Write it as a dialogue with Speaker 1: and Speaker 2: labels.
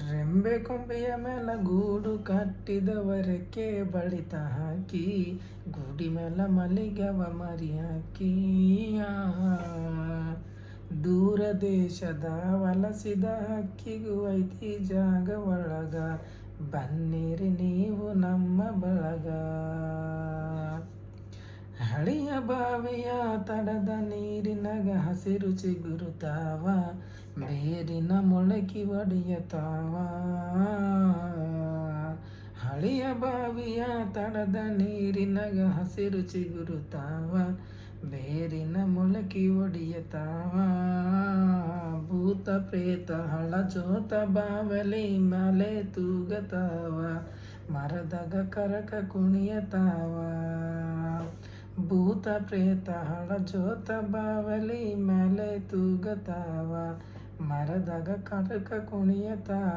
Speaker 1: ರೆಂಬೆ ಕೊಂಬೆಯ ಮೇಲ ಗೂಡು ಕಟ್ಟಿದವರಕ್ಕೆ ಬಳಿತ ಹಾಕಿ ಗೂಡಿ ಮೇಲ ಮಲಿಗವ ಮರಿ ಹಾಕಿ ದೂರ ದೇಶದ ವಲಸಿದ ಹಕ್ಕಿಗೂ ಐತಿ ಜಾಗ ಒಳಗ ಬನ್ನಿರಿ ನೀವು ನಮ್ಮ ಬಳಗ. ಹಳಿಯ ಬಾವಿಯ ತಡದ ನೀರಿನಗ ಹಸಿರು ಚಿಗುರುತ್ತಾವ, ಬೇರಿನ ಮೊಳಕೆ ಒಡೆಯತಾವ. ಹಳಿಯ ಬಾವಿಯ ತಡದ ನೀರಿನಗ ಹಸಿರು ಚಿಗುರುತ್ತಾವ, ಬೇರಿನ ಮೊಳಕೆ ಒಡೆಯತಾವ. ಭೂತ ಪ್ರೇತ ಹಳ ಜೋತ ಬಾವಲಿ ಮ್ಯಾಲೆ ತೂಗತಾವ, ಮರದಾಗ ಕರಕ ಕುಣಿಯತಾವ. ಭೂತ ಪ್ರೇತ ಹಳ ಜೋತ ಬಾವಲಿ ಮ್ಯಾಲೆ ತೂಗತಾವ, ಮರದಾಗ ಕರಕ ಕುಣಿಯತಾವ.